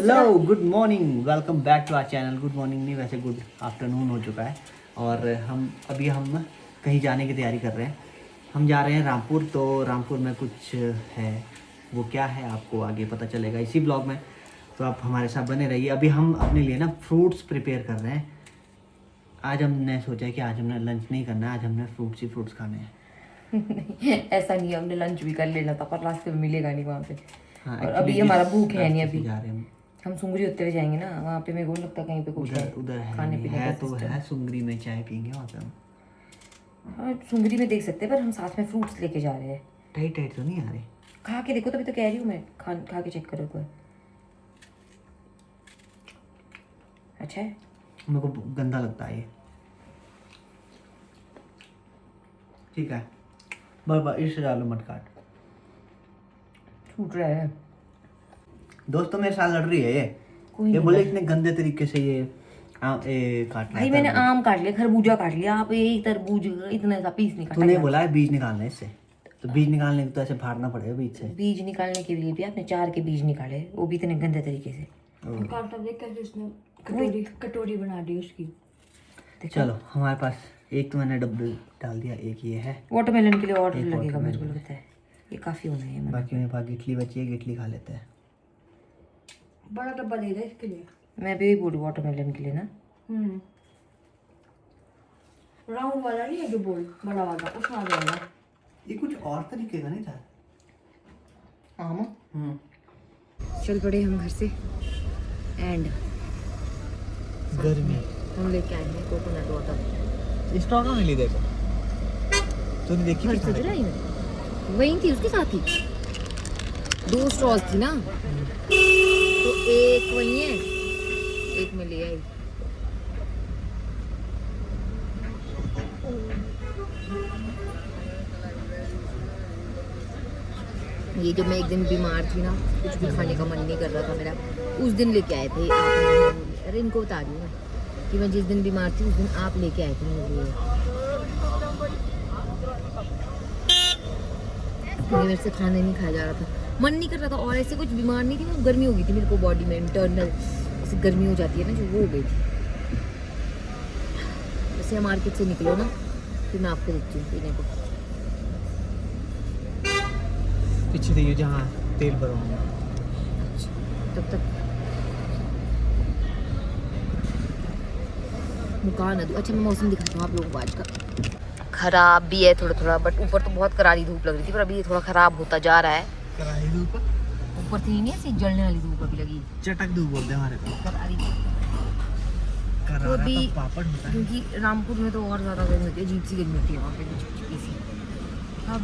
Hello good morning, welcome back to our channel. Good morning नहीं, वैसे good afternoon हो चुका है और हम कहीं जाने की तैयारी कर रहे हैं। हम जा रहे हैं रामपुर। तो रामपुर में कुछ है, वो क्या है आपको आगे पता चलेगा इसी ब्लॉग में, तो आप हमारे साथ बने रहिए। अभी हम अपने लिए ना फ्रूट्स प्रिपेयर कर रहे हैं। आज हमने सोचा कि आज हमने लंच नहीं करना है, आज हमने फ्रूट्स ही फ्रूट्स खाने हैं। ऐसा नहीं, हमने लंच भी कर लेना था पर रास्ते में मिलेगा नहीं वहाँ पे। हाँ, और अभी हमारा भूख है नहीं, अभी जा रहे हैं हम सुंगरी होते हुए जाएंगे ना, वहाँ पे मेरे को नहीं लगता कहीं पे कुछ है। उधर है खाने नहीं, पीने है का तो सिस्टम है सुंगरी में चाय पीएंगे वहाँ पे हम। हाँ सुंगरी में देख सकते हैं, पर हम साथ में फ्रूट्स लेके जा रहे हैं। टाइट टाइट तो नहीं आ रही? खा के देखो, तभी तो कह रही हूँ मैं, खा के चेक करो कोई। अच्छा है? मेरे को गंदा लगता है ये। ठीक है, बस इससे डालो, मत काट। छूट रहा है दोस्तों मेरे साथ लड़ रही है ये नहीं बोले इतने गंदे तरीके से ये काट भाई। मैंने आम काट लिया, खरबूजा काट लिया, आप एक तरबूज इतना सा पीस नहीं काटा। तूने बोला है बीज निकालना है इससे, तो बीज निकालने को तो ऐसे फाड़ना पड़ेगा बीज से। बीज निकालने के लिए भी आपने 4 के बीज निकाले, वो भी इतने गंदे तरीके से। कटोरी बना दी उसकी। चलो हमारे पास एक तो मैंने डब्बे डाल दिया, एक ये है। वाटरमेलन के लिए ऑर्डर लगेगा मेरे को लगता है, ये काफी होना है। बाकी मेरे पास गिटली बची है, गिटली खा लेते हैं। बड़ा डब्बा दे दे इसके लिए। मैं भी बोल रही वाटरमेलन के लिए ना। राउंड वाला नहीं है जो बोल, बड़ा वाला उसमें आ जाएगा। ये कुछ और तरीके का नहीं था आम। चल पड़े हम घर से एंड गर्मी हम लेके आए हैं कोकोनट वाटर। स्टॉक में मिली, देखो तूने देखी घर से लाई वही थी, उसके साथ ही 2 स्ट्रॉज थी ना, तो एक वही है, एक में ले आई। ये जब मैं एक दिन बीमार थी ना, कुछ भी खाने का मन नहीं कर रहा था मेरा, उस दिन लेके आए थे आप। अरे इनको बता रही हूँ ना कि मैं जिस दिन बीमार थी उस दिन आप लेके आए थे मेरे लिए। मेरे से खाना नहीं खाया जा रहा था, मन नहीं कर रहा था, और ऐसे कुछ बीमार नहीं थी, वो गर्मी हो गई थी मेरे को बॉडी में, इंटरनल ऐसे गर्मी हो जाती है ना, जो वो हो गई थी। जैसे मार्केट से निकलो ना, फिर मैं आपको देखती हूँ पीने को। पीछे देखिए जहाँ तेल भरवाऊंगा। तब तक मुकान है। अच्छा मैं मौसम दिखाता हूँ आप लोगों को आज का। खराब भी है थोड़ा थोड़ा, बट ऊपर तो बहुत करारी धूप लग रही थी, पर अभी ये थोड़ा खराब होता जा रहा है। करारी धूप? ऊपर थी नहीं ऐसी जलने वाली धूप अभी लगी, चटक धूप बोलते हैं हमारे को। करारी धूप। करारा तो अभी तो पापड़ होता है। क्योंकि रामपुर में तो और ज़्यादा गर्मी होती है, अजीब सी गर्मी होती है वहाँ पे, चिपचिपी सी। अब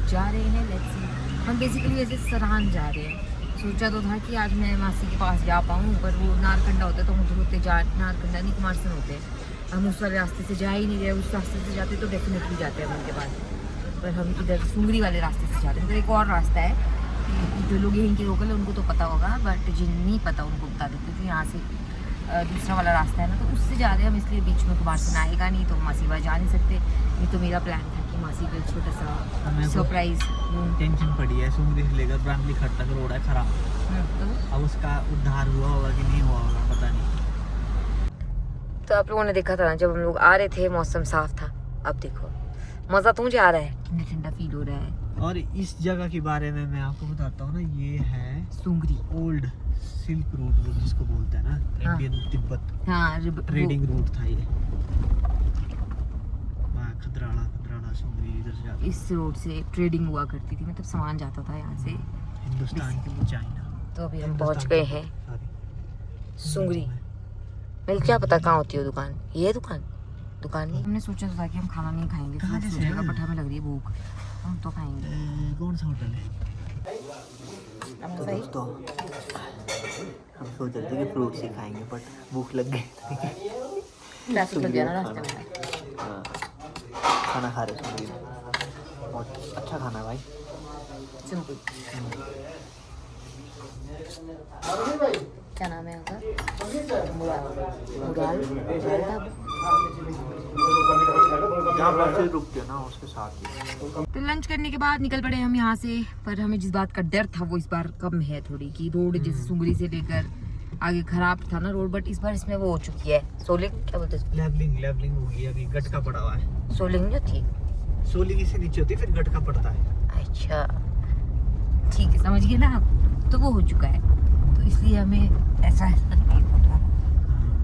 जा रहे हैं, लेट्स सी। हम बेसिकली ऐसे सराहन जा रहे हैं। सोचा तो था कि आज मैं मासी के पास जा पाऊँ, पर वो नारकंडा होता है तो हम होते जा, नारकंडा नहीं कुमारसन होते हैं, हम उस वाले रास्ते से जा ही नहीं रहे। उस रास्ते से जाते तो डेफिनेटली जाते हैं उनके पास, पर हम इधर सुंगरी वाले रास्ते से जाते हैं। तो एक और रास्ता है, जो लोग यहीं के लोकल है उनको तो पता होगा, बट जिन्हें नहीं पता उनको बता देते थे। यहाँ से दूसरा वाला रास्ता है ना, तो उससे जा रहे हैं हम, इसलिए बीच में कुमारसन आएगा नहीं तो मासी पास जा नहीं सकते। नहीं तो मेरा प्लान था कि मासी को एक छोटा सा सरप्राइज। टेंशन पड़ी है, सुंगरी से लेकर ब्रांडली खट तक रोड है खराब, तो अब उसका उद्धार हुआ होगा कि नहीं हुआ होगा पता नहीं। तो आप लोगों ने देखा था ना, जब हम लोग आ रहे थे मौसम साफ था, अब देखो मज़ा तो मुझे आ रहा है, ठंडा ठंडा फील हो रहा है। और इस जगह के बारे में मैं आपको बताता हूँ ना, ये है सुंगरी ओल्ड सिल्क रूट, वो जिसको बोलते हैं ना, हाँ। इंडियन तिब्बत हाँ ट्रेडिंग रूट था ये। वहाँ खदराड़ा सुंगरी इधर से जाता, इस रोड से ट्रेडिंग हुआ करती थी, मतलब सामान जाता था यहाँ से हिंदुस्तान की चाइना। तो अभी हम पहुँच गए हैं सुंगरी। मेरे क्या पता कहाँ होती है दुकान, ये दुकान नहीं। हमने सोचा था कि हम खाना नहीं खाएंगे, बट हमें लग रही है भूख, हम तो खाएंगे। कौन सा होटल है? तो सही। दोस्तों हम सोच रहे थे कि फ्रूट्स ही खाएंगे, बट भूख लग गई। ट्रैफिक लग गया ना रास्ते में। हाँ, खाना खा रहे थे, बहुत अच्छा खाना है भाई, सिंपल। क्या नाम है उनका? मुराल ढाबा। जहाँ पर से रुकते हैं ना उसके साथ ही। तो लंच करने के बाद निकल पड़े हम यहाँ से, पर हमें जिस बात का डर था वो इस बार कम है थोड़ी, कि रोड जैसे सुंगरी से लेकर आगे खराब था ना रोड, बट इस बार इसमें वो हो चुकी है सोलिंग, क्या बोलते हैं लेवलिंग हो गई, अभी गटका पड़ा हुआ है। सोलिंग जो थी, सोलिंग से नीचे होती है, फिर गटका पड़ता है। अच्छा ठीक है, समझ गए ना आप। तो वो हो चुका है, तो इसलिए हमें ऐसा नहीं होता,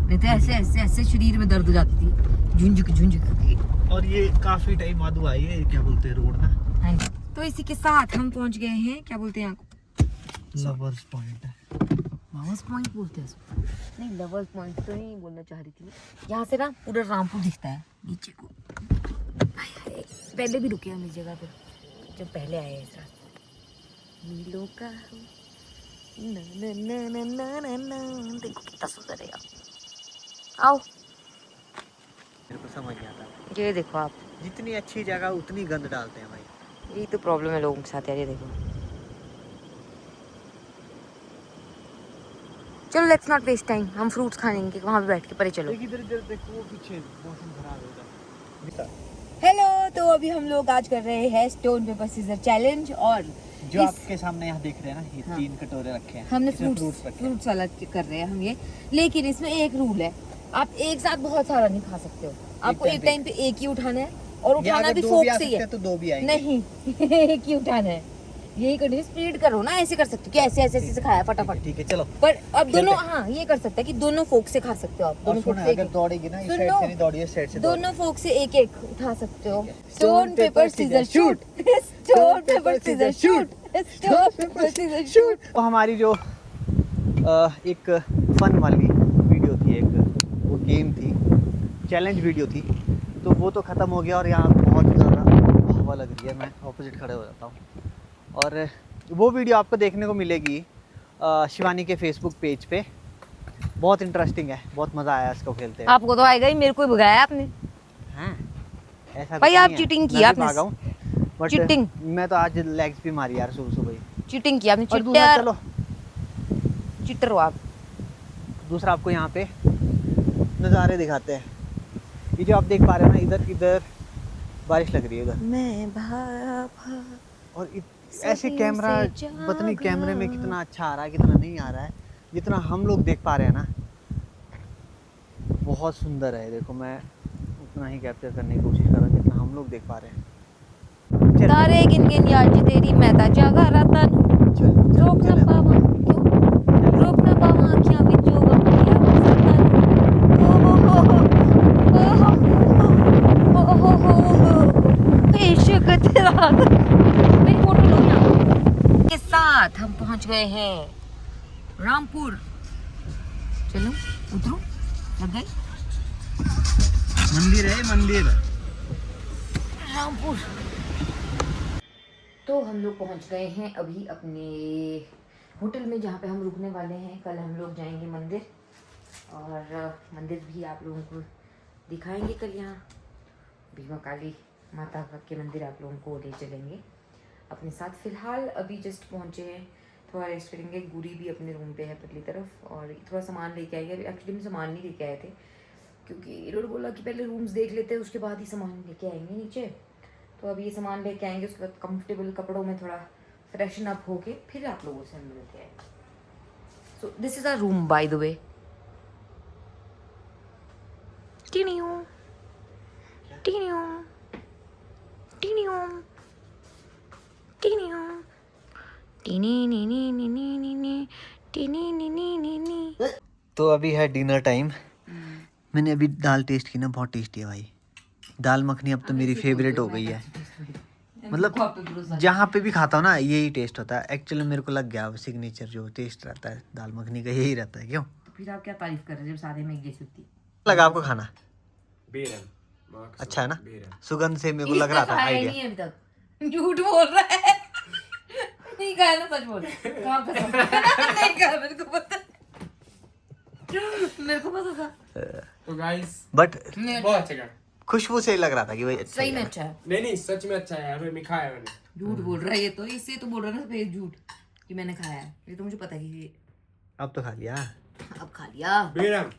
नहीं तो ऐसे ऐसे ऐसे शरीर में दर्द हो जाती थी, झुंझुक करके। और ये काफी टाइम बाद हुआ है, ये क्या बोलते हैं रोड ना। हाँ जी, तो इसी के साथ हम पहुंच गए हैं, क्या बोलते हैं लवर्स पॉइंट है। लवर्स पॉइंट बोलते हैं इसको। नहीं, लवर्स पॉइंट तो नहीं बोलना चाह रही थी। यहाँ से ना पूरा रामपुर दिखता है नीचे को। पहले भी रुके हम इस जगह पे, जब पहले आए इस रात। नीलों का ना ना ना ना ना ना ना, देखो कितना सुंदर है। आओ, मेरे को समझ नहीं आता, ये देखो आप, जितनी अच्छी जगह उतनी गंद डालते हैं भाई। यही तो प्रॉब्लम है लोगों के साथ यार। ये देखो, चलो लेट्स नॉट वेस्ट टाइम, हम फ्रूट्स खाएंगे वहाँ पे बैठ के। परे चलो, इधर देखो, वो पीछे मौसम खराब होगा। हेलो। तो अभी हम लोग आज कर रहे हैं स्टोन पेपर सीजर चैलेंज, और जो आपके सामने यहाँ देख रहे हैं ना, ये 3 कटोरे रखे हैं, हमने इसमें फ्रूट्स रखे हैं। वाला कर रहे हैं हम ये। लेकिन इसमें एक रूल है, आप एक साथ बहुत सारा नहीं खा सकते हो, आपको एक टाइम पे एक ही उठाना है, और या उठाना अगर भी 2 फोक भी आ से ही सकते है। हैं तो 2 भी आएंगे। नहीं एक ही उठाना है, यही करनी है। स्प्लिट करो ना, ऐसे कर सकते हो कि ऐसे ऐसे ऐसे से खाया फटाफट। ठीक है चलो। पर अब दोनों, हाँ ये कर सकते हैं कि दोनों फोक से खा सकते हो आप, दोनों फोक से अगर दौड़ेगी ना, इस सुन साइड लो, से नहीं दौड़ी, इस साइड से दोनों फोक से एक एक उठा सकते हो। Stone, paper, scissor, shoot. Stone paper scissor shoot, stone paper scissor shoot. तो हमारी जो एक फन वाली वीडियो थी, एक वो गेम थी, चैलेंज वीडियो थी, तो वो तो ख़त्म हो गया। और यहाँ बहुत ज़्यादा हवा लग रही है, मैं ऑपोजिट खड़े हो जाता हूँ। और वो वीडियो आपको देखने को मिलेगी शिवानी के फेसबुक पेज पे। बहुत इंटरेस्टिंग है, बहुत मज़ा आया इसको खेलते हैं। आपको तो आएगा ही, मेरे को ही भगाया आपने। हाँ, ऐसा भाई कुछ आप नहीं है, चीटिंग की मैं भी आपने। भागा हूँ, बट चीटिंग। मैं तो आज लेग्स भी मारी यार सुबह ही। चीटिंग किया आपने, और दूसरा चिट्टर, चलो, चिट्टर हो आप। दूसरा आपको यहाँ पे नज़ारे दिखाते हैं। ये जो आप देख पा रहे हैं ना, इधर बारिश लग रही है इधर। मैं भागा और ऐसे कैमरा, पता नहीं कैमरे में कितना अच्छा आ रहा है कितना नहीं आ रहा है, जितना हम लोग देख पा रहे हैं ना, बहुत सुंदर है। देखो मैं उतना ही कैप्चर करने की कोशिश कर रहा हूँ जितना हम लोग देख पा रहे हैं। चल, तारे गिन गिन याद तेरी मैं जागा राता नु, चल, रोक ना चल, पावा क्यों, रोक ना पावा आँखियाँ विचों गमलिया सता नु। इश्क तेरा, मेरी फोटो लो यहाँ। के साथ हम पहुँच गए हैं रामपुर। चलो उतरो, लग गए मंदिर है, मंदिर रामपुर। तो हम लोग पहुंच गए हैं अभी अपने होटल में, जहाँ पे हम रुकने वाले हैं। कल हम लोग जाएंगे मंदिर, और मंदिर भी आप लोगों को दिखाएंगे कल। यहाँ भीमा काली माता के मंदिर आप लोगों को ले चलेंगे अपने साथ। फिलहाल अभी जस्ट पहुंचे हैं, थोड़ा रेस्ट करेंगे। गुरी भी अपने रूम पे है पतली तरफ, और थोड़ा सामान लेके आएंगे। एक्चुअली हम सामान नहीं लेके आए थे, क्योंकि इन्होंने बोला कि पहले रूम्स देख लेते हैं, उसके बाद ही सामान लेके आएंगे नीचे। तो अभी ये सामान लेके आएंगे, उसके बाद कंफर्टेबल कपड़ों में थोड़ा फ्रेशन अप होके फिर आप लोगों से मिलते हैं। So this is our room by the way. टीनियो टीनियो टीनियो टीनियो टीनी नी नी नी नी नी नी टीनी नी नी नी नी। तो अभी है डिनर टाइम। मैंने अभी दाल टेस्ट की ना, बहुत टेस्टी है भाई। दाल मखनी अब तो मेरी फेवरेट हो गई है। मतलब जहाँ पे भी खाता हूँ ना यही टेस्ट होता है। एक्चुअली मेरे को लग गया सिग्नेचर जो टेस्ट रहता है दाल मखनी का यही रहता है। क्यों? तो फिर आप क्या तारीफ कर रहे हैं जब सारे में एक जैसी होती लगा आपको खाना? बेरन अच्छा है ना, सुगंध से मेरे को लग रहा था आइडिया। नहीं अभी तक झूठ बोल रहा है। नहीं कहा ना, सच बोल। कहाँ कसम? नहीं कहा, मेरे को पता, मेरे को पता था। तो गाइस बट बहुत अच्छा था। खुशबू से लग रहा था कि भाई अच्छा सही ही में है। अच्छा है। नहीं सच में अच्छा है, अभी मैं खाया मैंने। झूठ बोल रहा है ये तो, इससे तो बोल रहा है ना सफेद झूठ कि मैंने खाया है। ये तो मुझे पता है कि अब तो खा लिया। अब खा लिया। बेरन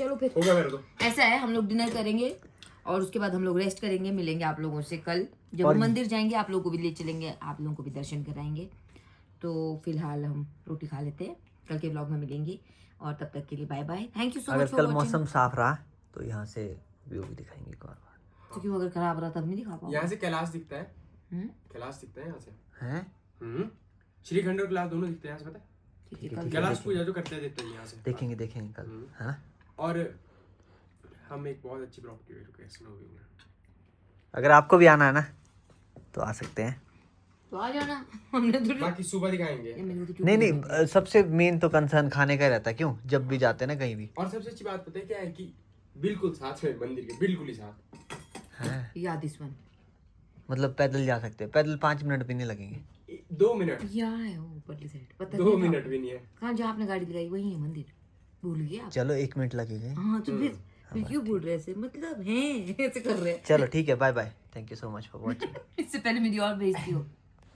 चलो फिर हो गया मेरे तो। ऐसा है, हम लोग डिनर करेंगे और उसके बाद हम लोग रेस्ट करेंगे। मिलेंगे आप लोगों से कल जब हम मंदिर जाएंगे, आप लोगों को भी ले चलेंगे, आप लोगों को भी दर्शन कराएंगे। तो फिलहाल हम रोटी खा लेते हैं, कल के ब्लॉग में मिलेंगे और तब तक के लिए bye bye. Thank you so अगर मच कल फॉर वाचिंग। मौसम साफ रहा तो यहाँ से व्यू भी दिखाएंगे एक और बार। क्योंकि वो अगर खराब रहा तब नहीं दिखा पाऊंगा। यहाँ से कैलाश दिखता है। हम्म? कैलाश दिखता है यहाँ से। हैं श्रीखंड और कैलाश दोनों दिखते हैं यहाँ से, पता है? ठीक है, कल कैलाश पूजा जो करते हैं दिखते हैं यहाँ से। देखेंगे कल। हाँ और हम एक बहुत अच्छी प्रॉपर्टी पे रुके हैं, स्नो व्यू में। अगर आपको भी आना है ना तो आ सकते हैं। तो आ जाना, हमने तो बाकी सुबह दिखाएंगे। नहीं सबसे मेन तो कंसर्न खाने का ही रहता है, क्यों जब भी जाते हैं ना कहीं भी। और सबसे अच्छी बात पता है क्या है कि बिल्कुल साथ में मंदिर के, बिल्कुल ही साथ। हैं या दिस वन मतलब पैदल जा सकते हैं, पैदल 5 मिनट भी नहीं लगेंगे। 2 मिनट, या है वो ऊपरली साइड, पता 2 मिनट भी नहीं है। कहाँ जहाँ आपने गाड़ी लगाई वही है मंदिर, भूल गए आप। चलो 1 मिनट लगेंगे। हाँ तो फिर क्यों बोल रहे ऐसे, मतलब हैं ऐसे कर रहे हैं। चलो ठीक है, bye bye, thank you so much for watching. इससे पहले मेरी और बेइज्जती हो।